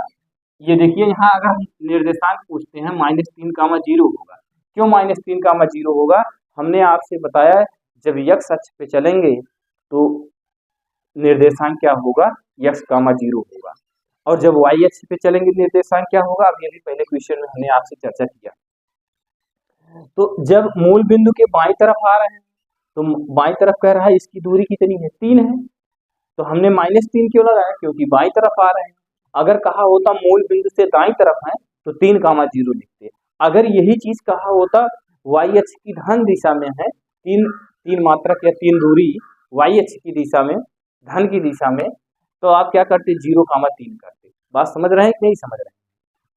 [SPEAKER 1] ये देखिए यहाँ अगर हम निर्देशांक पूछते हैं -3, 0 होगा। क्यों -3, 0 होगा, हमने आपसे बताया जब x अक्ष पे चलेंगे तो निर्देशांक क्या होगा, x, 0 होगा, और जब y अक्ष पे चलेंगे निर्देशांक क्या होगा। अब ये भी पहले क्वेश्चन में हमने आपसे चर्चा किया। तो जब मूल बिंदु के बाईं तरफ आ रहे हैं, तो बाईं तरफ कह रहा है इसकी दूरी कितनी है, 3 है। तो हमने -3 क्यों लगाया, क्योंकि बाईं तरफ आ रहे हैं। अगर कहा होता मूल बिंदु से दाईं तरफ है तो 3, 0 लिखते। अगर यही चीज कहा होता y अक्ष की धन दिशा में है, 3 मात्रक या 3 दूरी y अक्ष की दिशा में, धन की दिशा में, तो आप क्या करते, 0, 3 करते। बात समझ रहे हैं कि नहीं समझ रहे हैं?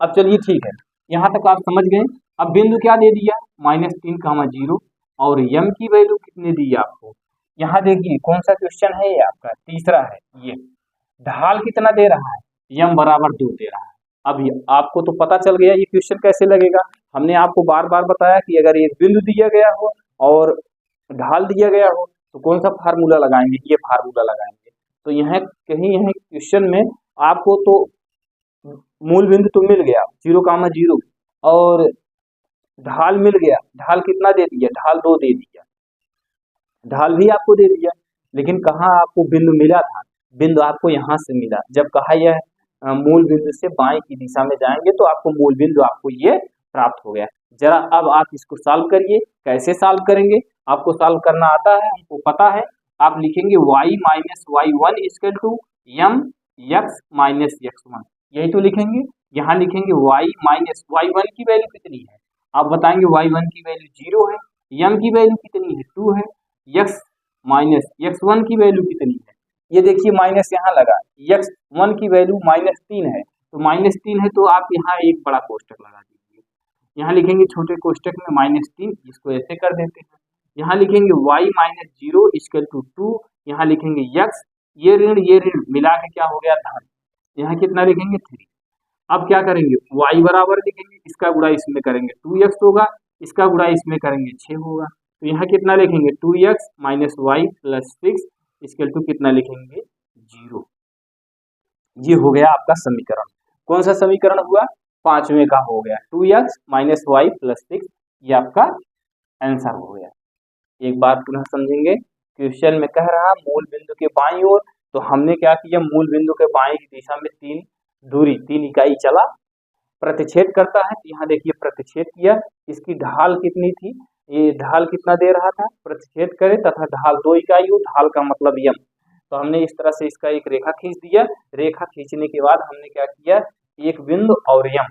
[SPEAKER 1] अब चलिए ठीक है, यहाँ तक आप समझ गए। अब बिंदु क्या दे दिया, -3, 0, और m की वैल्यू कितनी दी आपको, यहाँ देखिए कौन सा क्वेश्चन है, ये आपका तीसरा है। ये ढाल कितना दे रहा है, m बराबर 2 दे रहा है। अब आपको तो पता चल गया ये क्वेश्चन कैसे लगेगा। हमने आपको बार बार बताया कि अगर एक बिंदु दिया गया हो और ढाल दिया गया हो तो कौन सा फार्मूला लगाएंगे, ये फार्मूला लगाएंगे। तो यहाँ कहीं यहाँ क्वेश्चन में आपको तो मूल बिंदु तो मिल गया 0, 0, और ढाल मिल गया। ढाल कितना दे दिया, ढाल 2 दे दिया, ढाल भी आपको दे दिया। लेकिन कहाँ आपको बिंदु मिला था, बिंदु आपको यहाँ से मिला। जब कहा यह मूल बिंदु से बाएं की दिशा में जाएंगे तो आपको मूल बिंदु आपको ये प्राप्त हो गया। जरा अब आप इसको सॉल्व करिए। कैसे सॉल्व करेंगे, आपको सॉल्व करना आता है, हमको पता है। आप लिखेंगे y - y1 = m x - x1, यही तो लिखेंगे। यहाँ लिखेंगे y - y1 की वैल्यू कितनी है, आप बताएंगे y1 की वैल्यू 0 है, m की वैल्यू कितनी है, 2 है, x - x1 की वैल्यू कितनी है, ये देखिए माइनस यहाँ लगा, x1 की वैल्यू -3 है, तो -3 है तो आप यहाँ एक बड़ा कोष्टक लगा दीजिए। यहाँ लिखेंगे छोटे कोष्टक में -3, इसको ऐसे कर देते हैं। यहाँ लिखेंगे y - 0 = 2, यहाँ लिखेंगे x, ये ऋण मिला के क्या हो गया, धन। यहाँ कितना लिखेंगे, 3। अब क्या करेंगे, y बराबर लिखेंगे, इसका गुणा इसमें करेंगे 2x होगा, इसका गुणा इसमें करेंगे 6 होगा। तो यहाँ कितना लिखेंगे, 2x - y + 6 = कितना लिखेंगे, 0। ये हो गया आपका समीकरण। कौन सा समीकरण हुआ, 5वें का हो गया, 2x - y + 6, ये आपका आंसर हो गया। एक बात पुनः समझेंगे, क्वेश्चन में कह रहा मूल बिंदु के बाईं ओर तो हमने क्या किया, मूल बिंदु के बाएं की दिशा में 3 इकाई चला, प्रतिच्छेद करता है। यहाँ देखिए प्रतिच्छेद किया, इसकी ढाल कितनी थी, ये ढाल कितना दे रहा था, प्रतिच्छेद करे तथा ढाल 2 इकाई हो, ढाल का मतलब यम। तो हमने इस तरह से इसका एक रेखा खींच दिया। रेखा खींचने के बाद हमने क्या किया, एक बिंदु और यम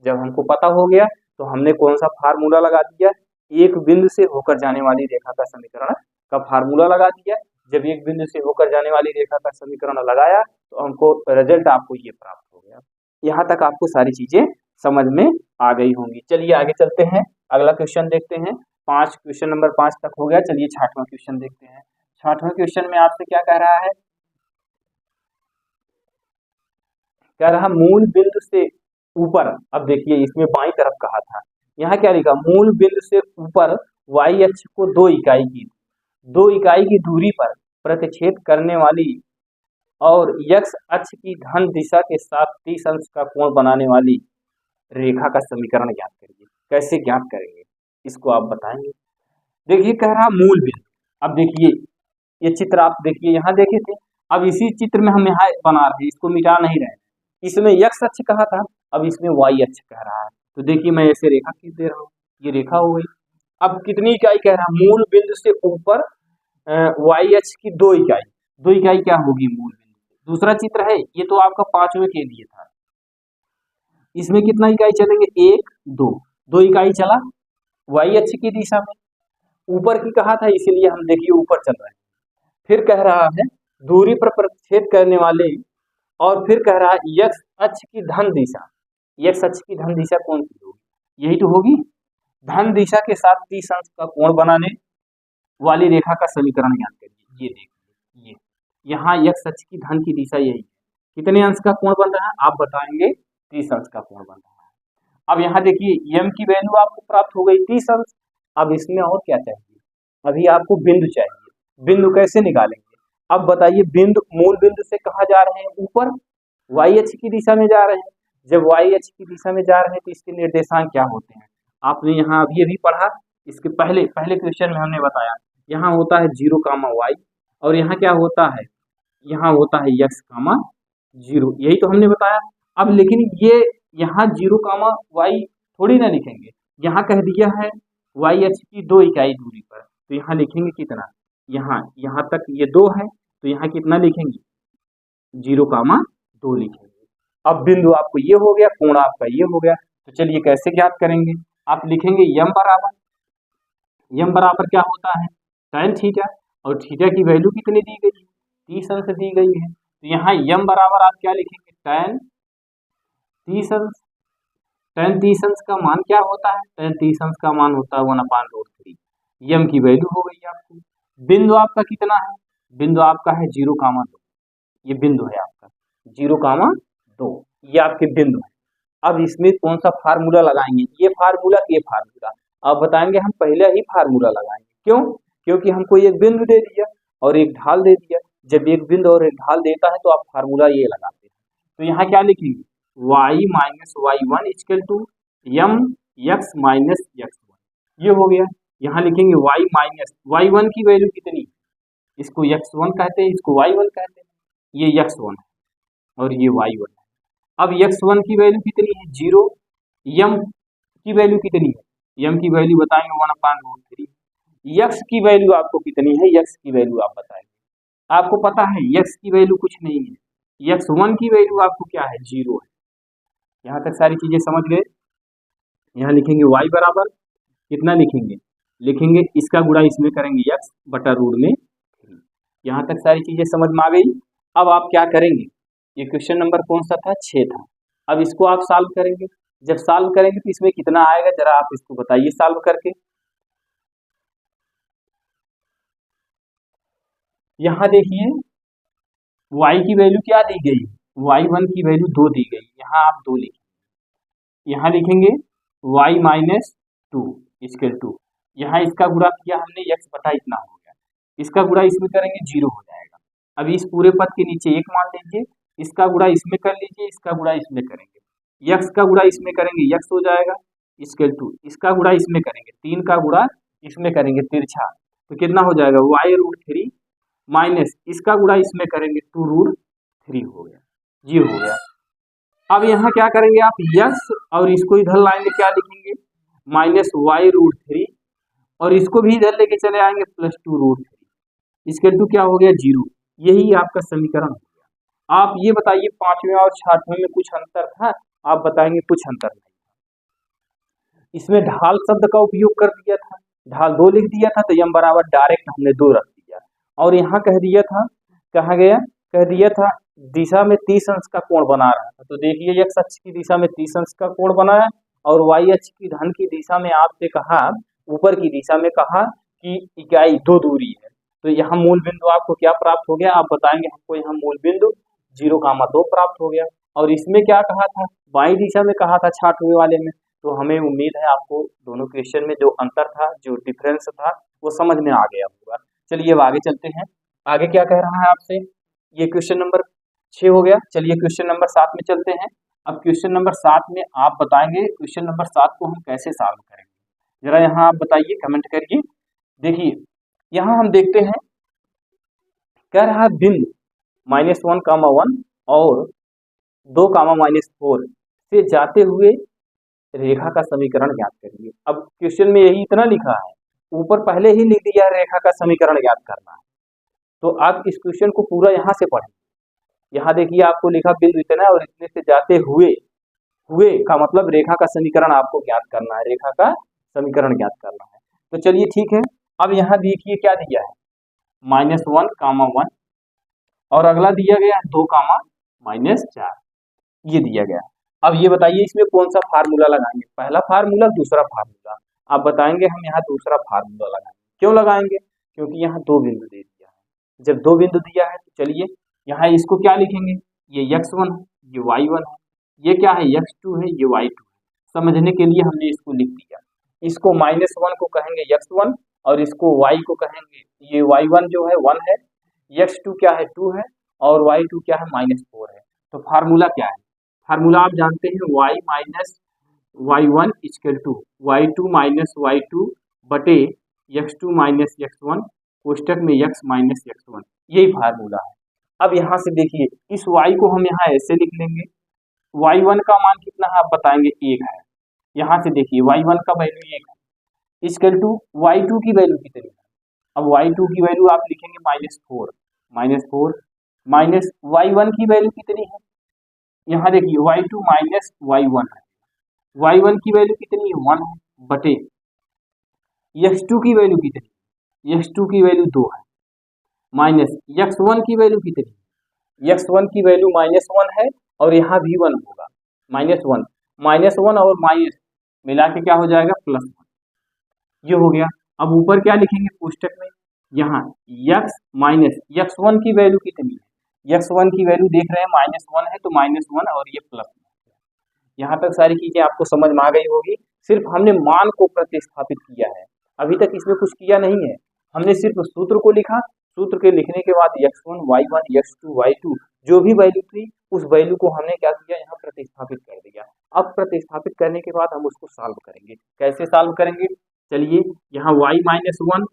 [SPEAKER 1] जब हमको पता हो गया तो हमने कौन सा फार्मूला लगा दिया, एक बिंदु से होकर जाने वाली रेखा का समीकरण का फार्मूला लगा दिया। जब एक बिंदु से होकर जाने वाली रेखा का समीकरण लगाया तो हमको रिजल्ट आपको ये प्राप्त हो गया। यहाँ तक आपको सारी चीजें समझ में आ गई होंगी। चलिए आगे चलते हैं, अगला क्वेश्चन देखते हैं। क्वेश्चन नंबर 5 तक हो गया। चलिए 6वां क्वेश्चन देखते हैं। 6वां क्वेश्चन में आपसे क्या कह रहा है, कह रहा मूल बिंदु से ऊपर। अब देखिए इसमें बाईं तरफ कहा था, यहाँ क्या लिखा, मूल बिंदु से ऊपर y अक्ष को 2 इकाई की दूरी पर प्रतिच्छेद करने वाली और x अक्ष की धन दिशा के साथ 30 अंश का कोण बनाने वाली रेखा का समीकरण ज्ञात करिए। कैसे ज्ञात करेंगे इसको आप बताएंगे। देखिए कह रहा मूल बिंदु। अब देखिए ये चित्र आप देखिए, यहाँ देखे थे, अब इसी चित्र में हम यहाँ बना रहे हैं, इसको मिटा नहीं रहे। इसमें x अक्ष कहा था, अब इसमें y अक्ष कह रहा है। तो देखिए मैं ऐसे रेखा खींच दे रहा हूँ, ये रेखा हो गई। अब कितनी इकाई कह रहा, मूल बिंदु से ऊपर y अक्ष की 2 इकाई क्या होगी मूल बिंदु। दूसरा चित्र है, ये तो आपका 5वें के लिए था। इसमें कितना इकाई चलेंगे, 1 2 इकाई चला y अक्ष की दिशा में, ऊपर की कहा था इसीलिए हम देखिए ऊपर चल रहे हैं। फिर कह रहा है दूरी पर प्रतिच्छेद करने वाले, और फिर कह रहा है x अक्ष की धन दिशा। x अक्ष की धन दिशा कौन सी होगी, यही तो होगी। धन दिशा के साथ 30 अंश का कोण बनाने वाली रेखा का समीकरण ज्ञात करिए। ये देखिए, ये यहाँ x अक्ष की धन की दिशा यही है, कितने अंश का कोण बन रहा है आप बताएंगे, 30 अंश का कोण बन रहा है। अब यहाँ देखिए m की वैल्यू आपको प्राप्त हो गई 30 अंश। अब इसमें और क्या चाहिए, अभी आपको बिंदु चाहिए। बिंदु कैसे निकालेंगे, अब बताइए, बिंदु मूल बिंदु से कहाँ जा रहे हैं, ऊपर y अक्ष की दिशा में जा रहे हैं। जब y अक्ष की दिशा में जा रहे हैं तो इसके निर्देशांक क्या होते हैं, आपने यहाँ अभी पढ़ा। इसके पहले क्वेश्चन में हमने बताया, यहाँ होता है 0, y, और यहाँ क्या होता है, यहाँ होता है x, 0, यही तो हमने बताया। अब लेकिन ये यहाँ 0, y थोड़ी ना लिखेंगे, यहाँ कह दिया है y अक्ष की 2 इकाई दूरी पर, तो यहाँ लिखेंगे कितना, यहाँ तक ये 2 है, तो यहाँ कितना लिखेंगे, 0, 2 लिखेंगे। अब बिंदु आपको ये हो गया, कोण आपका ये हो गया। तो चलिए कैसे ज्ञात करेंगे, आप लिखेंगे यम बराबर क्या होता है, tan थीटा, और थीटा की वैल्यू कितनी दी गई है, 30 अंश दी गई है। तो यहाँ यम बराबर आप क्या लिखेंगे, tan 30 अंश। tan 30 अंश का मान क्या होता है, tan 30 अंश का मान होता है 1/√3। यम की वैल्यू हो गई आपको। बिंदु आपका कितना है, बिंदु आपका है 0, 2, ये बिंदु है आपका 0, 2, ये आपके बिंदु है। अब इसमें कौन सा फार्मूला लगाएंगे, ये फार्मूला, अब बताएंगे हम पहले ही फार्मूला लगाएंगे। क्यों, क्योंकि हमको एक बिंदु दे दिया और एक ढाल दे दिया। जब एक बिंदु और एक ढाल देता है तो आप फार्मूला ये लगाते हैं। तो यहाँ क्या लिखेंगे, y minus y1 equal to m x minus x1, ये हो गया। यहाँ लिखेंगे y माइनस y1 की वैल्यू कितनी, इसको x1 कहते हैं, इसको y1 कहते हैं, ये x1 है और ये y1 है। अब x1 की वैल्यू कितनी है, 0, यम की वैल्यू कितनी है, यम की वैल्यू बताएंगे 1/√3। x की वैल्यू आपको कितनी है, x की वैल्यू आप बताएंगे। आपको पता है x की वैल्यू कुछ नहीं है, x1 की वैल्यू आपको क्या है, 0 है। यहाँ तक सारी चीजें समझ गए। यहाँ लिखेंगे y बराबर कितना लिखेंगे इसका गुणा इसमें करेंगे x/√3। यहाँ तक सारी चीजें समझ में आ गई। अब आप क्या करेंगे, ये क्वेश्चन नंबर कौन सा था, 6 था। अब इसको आप सॉल्व करेंगे। जब सॉल्व करेंगे तो इसमें कितना आएगा, जरा आप इसको बताइए सॉल्व करके। यहाँ देखिए y की वैल्यू क्या दी गई, y1 की वैल्यू 2 दी गई, यहाँ आप 2 लिखेंगे। यहाँ लिखेंगे y माइनस 2 इक्वल टू, यहाँ इसका गुणा किया हमने x बटा इतना हो गया, इसका गुणा इसमें करेंगे 0 हो जाएगा। अब इस पूरे पद के नीचे 1 मान लीजिए, इसका गुणा इसमें कर लीजिए, इसका गुणा इसमें करेंगे, x का गुणा इसमें करेंगे x हो जाएगा इक्वल टू, इसका गुणा इसमें करेंगे 3 का गुणा इसमें करेंगे तिरछा, तो कितना हो जाएगा y√3 माइनस इसका गुणा इसमें करेंगे 2√3 हो गया, ये हो गया। अब यहाँ क्या करेंगे आप, यक्स और इसको इधर लाएंगे, क्या लिखेंगे -y√3 और इसको भी इधर लेके चले आएंगे +2√3 इसके टू क्या हो गया 0। यही आपका समीकरण हो गया। आप ये बताइए 5वें और 6वें में कुछ अंतर था, आप बताएंगे कुछ अंतर नहीं। इसमें ढाल शब्द का उपयोग कर दिया था, ढाल 2 लिख दिया था, तो यम बराबर डायरेक्ट हमने 2 रख दिया। और यहाँ कह दिया था, कहा गया, कह दिया था दिशा में 30 अंश का कोण बना रहा था। तो देखिए एक्स अक्ष की दिशा में 30 अंश का कोण बनाया और वाई अक्ष की धन की दिशा में आपसे कहा, ऊपर की दिशा में कहा कि इकाई 2 दूरी है। तो यहाँ मूल बिंदु आपको क्या प्राप्त हो गया, आप बताएंगे हमको यहाँ मूल बिंदु 0,2 प्राप्त हो गया। और इसमें क्या कहा था, बाई दिशा में कहा था 6वें वाले में। तो हमें उम्मीद है आपको दोनों क्वेश्चन में जो अंतर था, जो डिफरेंस था, वो समझ में आ गया होगा। चलिए अब आगे चलते हैं, आगे क्या कह रहा है आपसे, ये क्वेश्चन नंबर 6 हो गया। चलिए क्वेश्चन नंबर 7 में चलते हैं। अब क्वेश्चन नंबर 7 में आप बताएंगे क्वेश्चन नंबर 7 को हम कैसे सॉल्व करेंगे, जरा यहाँ आप बताइए, कमेंट करिए। देखिए यहाँ हम देखते हैं, कह रहा है बिंदु -1,1 और 2,-4 से जाते हुए रेखा का समीकरण ज्ञात करिए। अब क्वेश्चन में यही इतना लिखा है, ऊपर पहले ही लिख दिया है रेखा का समीकरण ज्ञात करना है। तो आप इस क्वेश्चन को पूरा यहाँ से पढ़ें। यहाँ देखिए आपको लिखा बिंदु इतना और इतने से जाते हुए, हुए का मतलब रेखा का समीकरण आपको ज्ञात करना है, रेखा का समीकरण ज्ञात करना है। तो चलिए ठीक है, अब यहाँ देखिए क्या दिया है, -1,1 और अगला दिया गया 2,-4, ये दिया गया। अब ये बताइए इसमें कौन सा फार्मूला लगाएंगे, पहला फार्मूला, दूसरा फार्मूला। आप बताएंगे हम यहाँ दूसरा फार्मूला लगाएंगे। क्यों लगाएंगे, क्योंकि यहाँ 2 बिंदु दे दिया है। जब 2 बिंदु दिया है तो चलिए यहाँ इसको क्या लिखेंगे, ये x1 है, ये y1 है, ये क्या है x2 है, ये y2 है। समझने के लिए हमने इसको लिख दिया। इसको -1 को कहेंगे x1 और इसको y को कहेंगे, ये y1 जो है 1 है, x2 क्या है 2 है और y2 क्या है -4 है। तो फार्मूला क्या है, फार्मूला आप जानते हैं y - y1 = y2 - y2 बटे x2 - x1 कोष्टक में x - x1, यही फार्मूला है। अब यहाँ से देखिए इस y को हम यहाँ ऐसे लिख लेंगे, y1 का मान कितना है आप बताएंगे 1 है। यहाँ से देखिए y1 का वैल्यू 1 है, = y2 की वैल्यू कितनी है। अब y2 की वैल्यू आप लिखेंगे -4 माइनस y1 की वैल्यू कितनी है, यहाँ देखिए y2 - y1 है, y1 की वैल्यू कितनी है 1 है, बटे x2 की वैल्यू कितनी है, x2 की वैल्यू 2 है, माइनस x1 की वैल्यू कितनी है, x1 की वैल्यू -1 है और यहाँ भी 1 होगा, -1 और माइनस मिला के क्या हो जाएगा +1, ये हो गया। अब ऊपर क्या लिखेंगे कोष्टक में, यहाँ x1 की वैल्यू कितनी है, x1 की वैल्यू देख रहे हैं -1 है, तो -1 और ये +1। यहाँ तक सारी चीजें आपको समझ में आ गई होगी। सिर्फ हमने मान को प्रतिस्थापित किया है, अभी तक इसमें कुछ किया नहीं है। हमने सिर्फ सूत्र को लिखा, सूत्र के लिखने के बाद x1 y1 x2 y2 जो भी वैल्यू थी उस वैल्यू को हमने क्या किया, यहाँ प्रतिस्थापित कर दिया। अब प्रतिस्थापित करने के बाद हम उसको सॉल्व करेंगे। कैसे सॉल्व करेंगे, चलिए यहाँ y - 1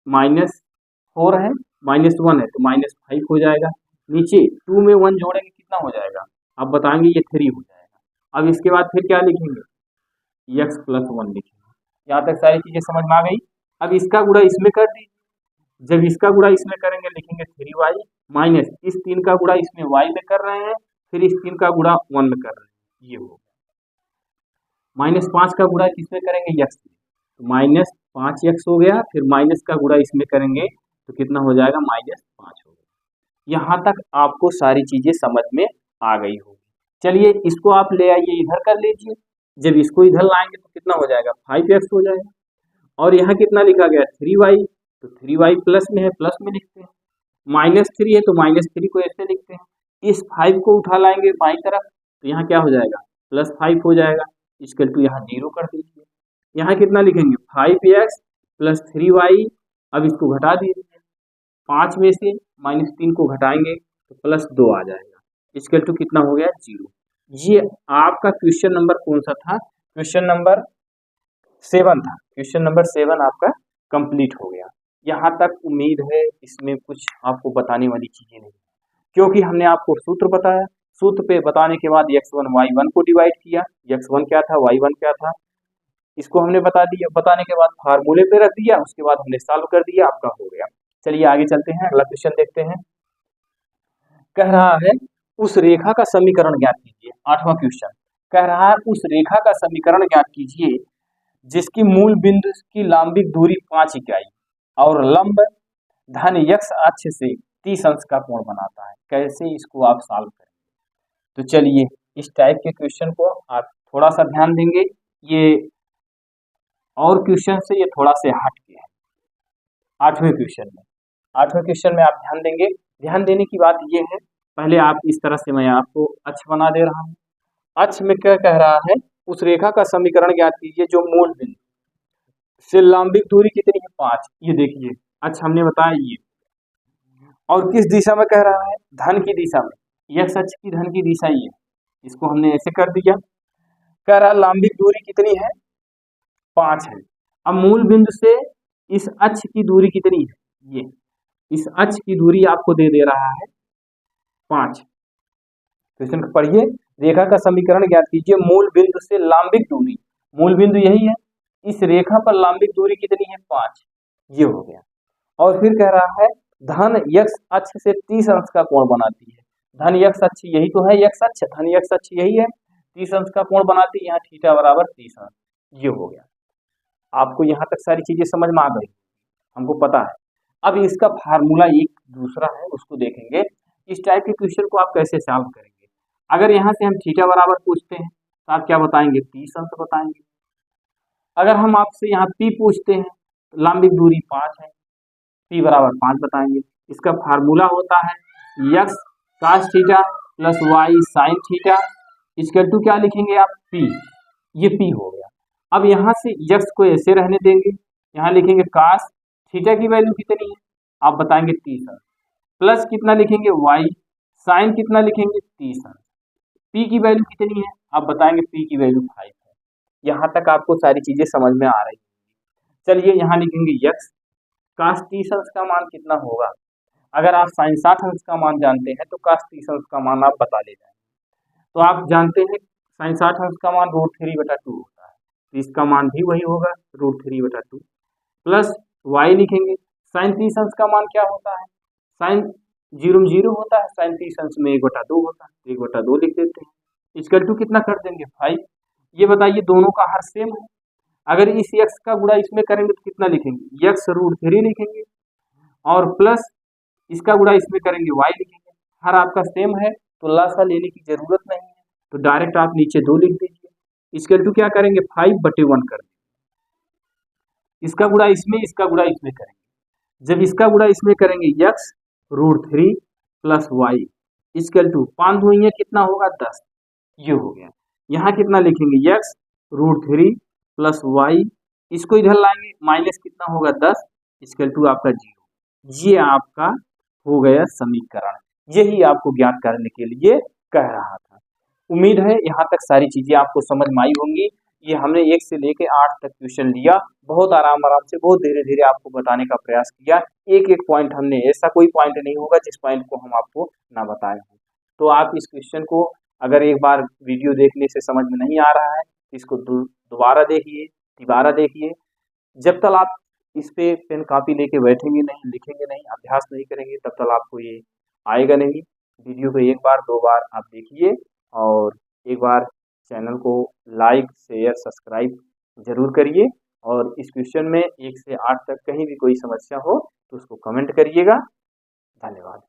[SPEAKER 1] -4 है, -1 है तो -5 हो जाएगा, नीचे 2 में 1 जोड़ेंगे कितना हो जाएगा, आप बताएंगे ये 3 हो जाएगा। अब इसके बाद फिर क्या लिखेंगे, x + 1 लिखेंगे। यहाँ तक सारी चीजें समझ में आ गई। अब इसका गुणा इसमें कर दीजिए, जब इसका गुणा इसमें करेंगे लिखेंगे 3y माइनस इस 3 का गुणा इसमें y में कर रहे हैं, फिर इस 3 का गुणा 1 में कर रहे हैं, ये हो -5 का गुणा किसमें करेंगे x में, तो -5x हो गया, फिर माइनस का गुणा इसमें करेंगे तो कितना हो जाएगा -5 हो गया। यहाँ तक आपको सारी चीजें समझ में आ गई होगी। चलिए इसको आप ले आइए इधर कर लीजिए, जब इसको इधर लाएंगे तो कितना हो जाएगा 5x हो जाएगा, और यहाँ कितना लिखा गया 3y, तो 3y प्लस में है, प्लस में लिखते हैं, -3 है तो -3 को ऐसे लिखते हैं, इस 5 को उठा लाएंगे बाई तरफ तो यहाँ क्या हो जाएगा +5 हो जाएगा, इसके टू यहाँ 0 कर दीजिए। यहाँ कितना लिखेंगे 5x + 3y, अब इसको घटा दीजिए, 5 में से -3 को घटाएंगे तो +2 आ जाएगा, इसके टू कितना हो गया 0। ये आपका क्वेश्चन नंबर कौन सा था, क्वेश्चन नंबर 7 था, क्वेश्चन नंबर 7 आपका कंप्लीट हो गया। यहाँ तक उम्मीद है इसमें कुछ आपको बताने वाली चीजें नहीं, क्योंकि हमने आपको सूत्र बताया, सूत्र पे बताने के बाद x1 y1 को डिवाइड किया, x1 क्या था y1 क्या था, इसको हमने बता दिया, बताने के बाद फार्मूले पे रख दिया, उसके बाद हमने सॉल्व कर दिया, आपका हो गया। चलिए आगे चलते हैं, अगला क्वेश्चन देखते हैं। कह रहा है उस रेखा का समीकरण ज्ञात कीजिए। 8वां क्वेश्चन कह रहा है उस रेखा का समीकरण ज्ञात कीजिए जिसकी मूल बिंदु की लंबिक दूरी 5 इकाई और लंब धन x अक्ष से 30 अंश का कोण बनाता है। कैसे इसको आप सॉल्व करेंगे? तो चलिए इस टाइप के क्वेश्चन को आप थोड़ा सा ध्यान देंगे, ये और क्वेश्चन से ये थोड़ा से हट के है। 8वें क्वेश्चन में आप ध्यान देंगे। ध्यान देने की बात ये है, पहले आप इस तरह से मैं आपको अक्ष बना दे रहा हूँ। अक्ष में क्या कह रहा है, उस रेखा का समीकरण ज्ञात कीजिए जो मूल बिंदु से लंबिक दूरी कितनी है 5। ये देखिए अक्ष हमने बताया ये, और किस दिशा में कह रहा है, धन की दिशा में, x अक्ष की धन की दिशा ये, इसको हमने ऐसे कर दिया। कह रहा लंबिक दूरी कितनी है 5 है। अब मूल बिंदु से इस अक्ष की दूरी कितनी है, ये इस अक्ष की दूरी आपको दे रहा है 5। क्वेश्चन को पढ़िए, रेखा का समीकरण ज्ञात कीजिए मूल बिंदु से लंबिक दूरी, मूल बिंदु यही है, इस रेखा पर लंबिक दूरी कितनी है 5, ये हो गया। और फिर कह रहा है धन x अक्ष से 30 अंश का कोण बनाती है। धन x अक्ष यही तो है, x अक्ष, धन x अक्ष यही है, 30 अंश का कोण बनाती है, यहाँ थीटा बराबर 30 अंश, ये हो गया। आपको यहाँ तक सारी चीजें समझ में आ गई, हमको पता है। अब इसका फार्मूला एक दूसरा है, उसको देखेंगे। इस टाइप के क्वेश्चन को आप कैसे सॉल्व करेंगे। अगर यहाँ से हम थीटा बराबर पूछते हैं तो आप क्या बताएंगे, 30 अंश बताएंगे। अगर हम आपसे यहाँ p पूछते हैं तो लंबिक दूरी 5 है, p बराबर 5 बताएंगे। इसका फार्मूला होता है x cos theta plus y sin theta equal to क्या लिखेंगे आप, p, ये p हो गया। अब यहाँ से x को ऐसे रहने देंगे, यहाँ लिखेंगे cos थीटा की वैल्यू कितनी है, आप बताएंगे 30 अंश, प्लस कितना लिखेंगे y, sin कितना लिखेंगे 30 अंश, p की वैल्यू कितनी है, आप बताएंगे p की वैल्यू 5 है। यहाँ तक आपको सारी चीजें समझ में आ रही है। चलिए यहाँ लिखेंगे x cos 30 अंश का मान कितना होगा। अगर आप sin 60 अंश का मान जानते हैं तो cos 30 अंश का मान आप बता ले जाएंगे। तो आप जानते हैं sin 60 अंश का मान √3/2 होता है, तो इसका मान भी वही होगा √3/2, प्लस y लिखेंगे। sin 30 अंश का मान क्या होता है, sin 0 होता है, sin 30 अंश में 1/2 होता है, 1/2 लिख देते हैं, इक्वल टू कितना कर देंगे 5। ये बताइए दोनों का हर सेम है, अगर इस x का गुणा इसमें करेंगे तो कितना लिखेंगे, x √3 लिखेंगे, और प्लस इसका गुणा इसमें करेंगे y लिखेंगे। हर आपका सेम है तो लासा लेने की जरूरत नहीं है, तो डायरेक्ट आप नीचे 2 लिख दीजिए, इक्वल टू क्या करेंगे 5/1 कर देंगे। इसका गुणा इसमें, इसका गुणा इसमें करेंगे। जब इसका गुणा इसमें करेंगे x √3 plus y equal to 5 2 कितना होगा 10, ये हो गया। यहाँ कितना लिखेंगे x √3 प्लस y, इसको इधर लाएंगे, माइनस कितना होगा 10 इक्वल टू आपका 0। ये आपका हो गया समीकरण, यही आपको ज्ञात करने के लिए कह रहा था। उम्मीद है यहाँ तक सारी चीजें आपको समझ में आई होंगी। ये हमने 1 से लेकर 8 तक क्वेश्चन लिया, बहुत आराम से, बहुत धीरे धीरे आपको बताने का प्रयास किया। एक एक पॉइंट हमने, ऐसा कोई पॉइंट नहीं होगा जिस पॉइंट को हम आपको ना बताए हों। तो आप इस क्वेश्चन को अगर एक बार वीडियो देखने से समझ में नहीं आ रहा है, इसको दोबारा देखिए, तिबारा देखिए। जब तक आप इस पे पेन कॉपी लेके बैठेंगे नहीं, लिखेंगे नहीं, अभ्यास नहीं करेंगे, तब तक आपको ये आएगा नहीं। वीडियो को 1 बार 2 बार आप देखिए, और एक बार चैनल को लाइक शेयर सब्सक्राइब जरूर करिए। और इस क्वेश्चन में 1 से 8 तक कहीं भी कोई समस्या हो तो उसको कमेंट करिएगा। धन्यवाद।